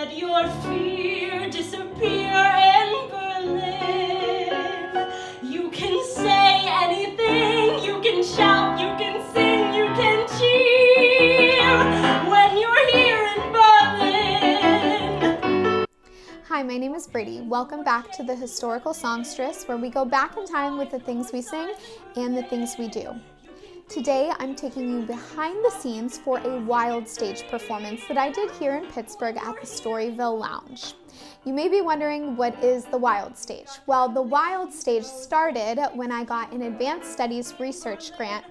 Let your fear disappear in Berlin. You can say anything, you can shout, you can sing, you can cheer when you're here in Berlin. Hi, my name is Brady. Welcome back to the Historical Songstress, where we go back in time with the things we sing and the things we do. Today, I'm taking you behind the scenes for a wild stage performance that I did here in Pittsburgh at the Storyville Lounge. You may be wondering, what is the Wild Stage? Well, the Wild Stage started when I got an advanced studies research grant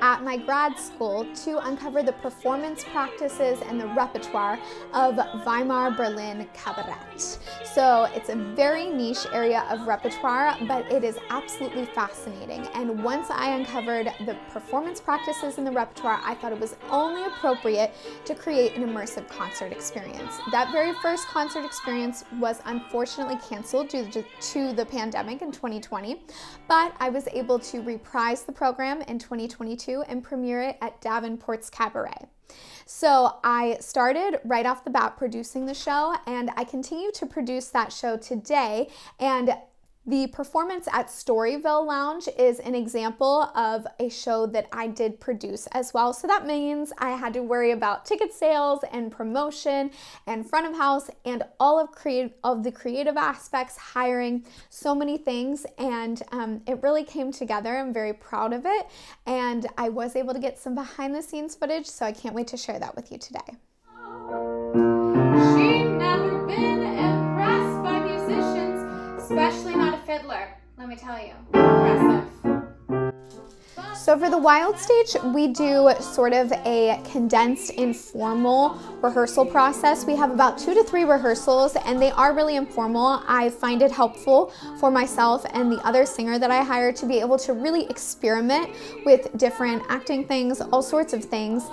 at my grad school to uncover the performance practices and the repertoire of Weimar Berlin Kabarett. So it's a very niche area of repertoire, but it is absolutely fascinating. And once I uncovered the performance practices and the repertoire, I thought it was only appropriate to create an immersive concert experience. That very first concert experience was unfortunately canceled due to the pandemic in 2020, but I was able to reprise the program in 2022 and premiere it at Davenport's Cabaret. So I started right off the bat producing the show, and I continue to produce that show today. And the performance at Storyville Lounge is an example of a show that I did produce as well. So that means I had to worry about ticket sales and promotion and front of house and all of the creative aspects, hiring, so many things. And it really came together. I'm very proud of it. And I was able to get some behind the scenes footage, so I can't wait to share that with you today. She'd never been impressed by musicians, especially not a fiddler, let me tell you. Impressive. So for the Wild Stage, we do sort of a condensed, informal rehearsal process. We have about 2 to 3 rehearsals, and they are really informal. I find it helpful for myself and the other singer that I hire to be able to really experiment with different acting things, all sorts of things,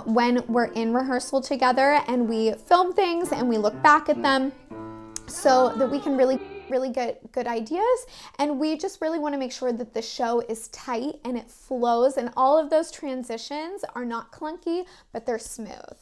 when we're in rehearsal together, and we film things and we look back at them so that we can really get good ideas. And we just really want to make sure that the show is tight and it flows, and all of those transitions are not clunky, but they're smooth.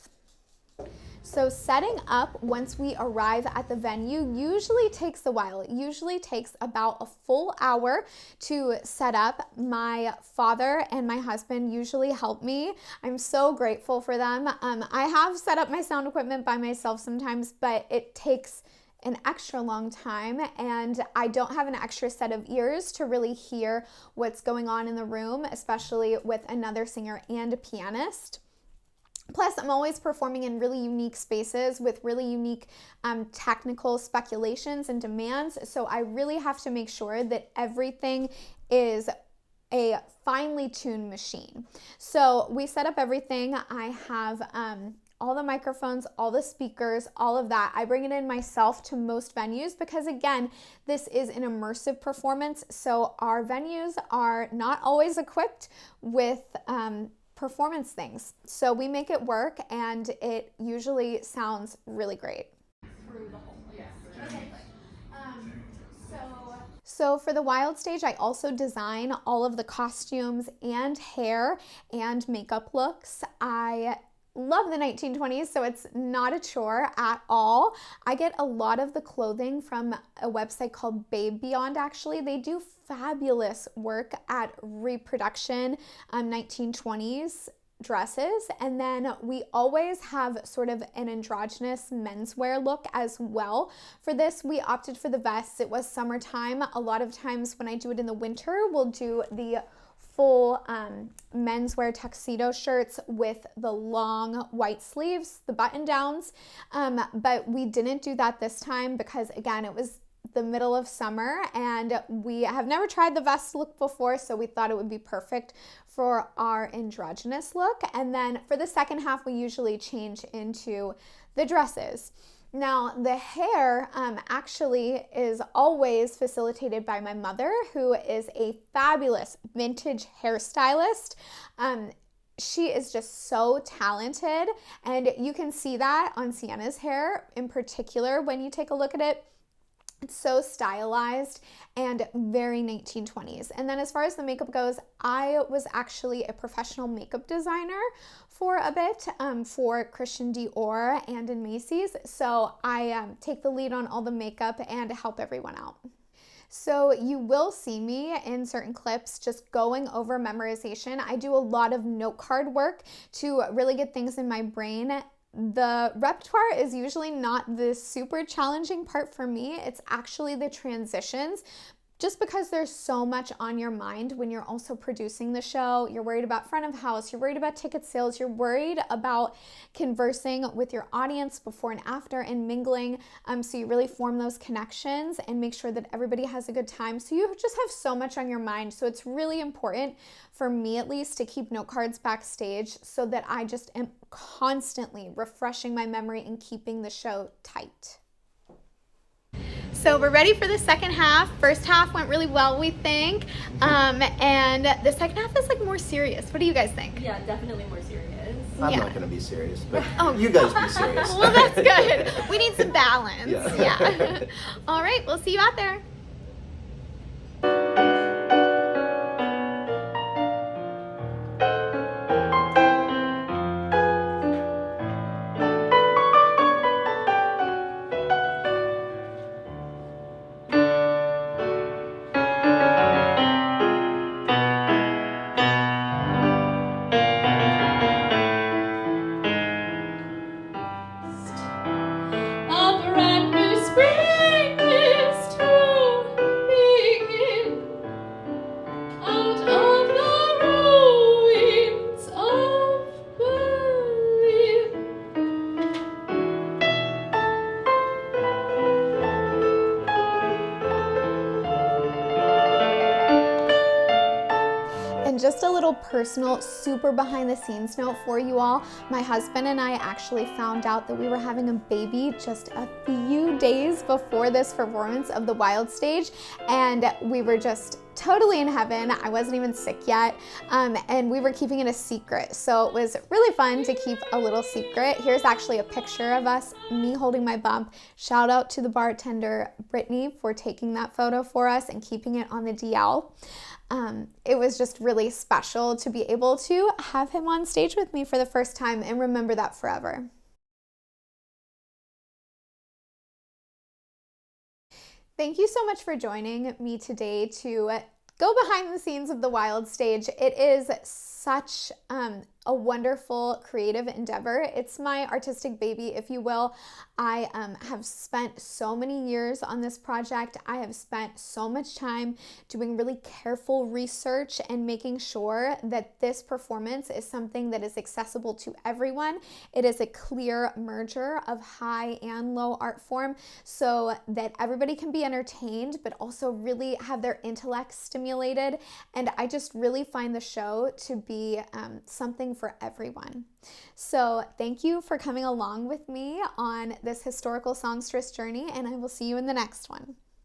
So setting up once we arrive at the venue usually takes a while. It usually takes about a full hour to set up. My father and my husband usually help me. I'm so grateful for them. I have set up my sound equipment by myself sometimes, but it takes an extra long time, and I don't have an extra set of ears to really hear what's going on in the room, especially with another singer and a pianist. Plus, I'm always performing in really unique spaces with really unique technical speculations and demands, so I really have to make sure that everything is a finely tuned machine. So we set up everything. I have all the microphones, all the speakers, all of that. I bring it in myself to most venues because, again, this is an immersive performance, so our venues are not always equipped with performance things. So we make it work, and it usually sounds really great. So for the Wild Stage, I also design all of the costumes and hair and makeup looks. I love the 1920s, so it's not a chore at all. I get a lot of the clothing from a website called Babe Beyond, actually. They do fabulous work at reproduction 1920s dresses, and then we always have sort of an androgynous menswear look as well. For this, we opted for the vests. It was summertime. A lot of times when I do it in the winter, we'll do the full menswear tuxedo shirts with the long white sleeves, the button downs, but we didn't do that this time because, again, it was the middle of summer and we have never tried the vest look before, so we thought it would be perfect for our androgynous look. And then for the second half, we usually change into the dresses. Now, the hair actually is always facilitated by my mother, who is a fabulous vintage hairstylist. She is just so talented, and you can see that on Sienna's hair in particular when you take a look at it. It's so stylized and very 1920s. And then as far as the makeup goes, I was actually a professional makeup designer for a bit for Christian Dior and in Macy's. So I take the lead on all the makeup and help everyone out. So you will see me in certain clips just going over memorization. I do a lot of note card work to really get things in my brain. The repertoire is usually not the super challenging part for me. It's actually the transitions, just because there's so much on your mind when you're also producing the show. You're worried about front of house, you're worried about ticket sales, you're worried about conversing with your audience before and after and mingling. So you really form those connections and make sure that everybody has a good time. So you just have so much on your mind. So it's really important for me, at least, to keep note cards backstage so that I just am constantly refreshing my memory and keeping the show tight. So we're ready for the second half. First half went really well, we think. And the second half is like more serious. What do you guys think? Yeah, definitely more serious. I'm not going to be serious, but you guys be serious. Well, that's good. We need some balance. Yeah. All right, we'll see you out there. A brand new spring is to begin out of the ruins of Berlin. And just a little personal, super behind the scenes note for you all. My husband and I actually found out that we were having a baby just a few days before this performance of the Wild Stage, and we were just totally in heaven. I wasn't even sick yet, and we were keeping it a secret. So it was really fun to keep a little secret. Here's actually a picture of us, me holding my bump. Shout out to the bartender, Brittany, for taking that photo for us and keeping it on the DL. It was just really special to be able to have him on stage with me for the first time and remember that forever. Thank you so much for joining me today to go behind the scenes of the Wild Stage. It is such a wonderful creative endeavor. It's my artistic baby, if you will. I have spent so many years on this project. I have spent so much time doing really careful research and making sure that this performance is something that is accessible to everyone. It is a clear merger of high and low art form so that everybody can be entertained but also really have their intellect stimulated. And I just really find the show to be something for everyone. So thank you for coming along with me on this historical songstress journey, and I will see you in the next one.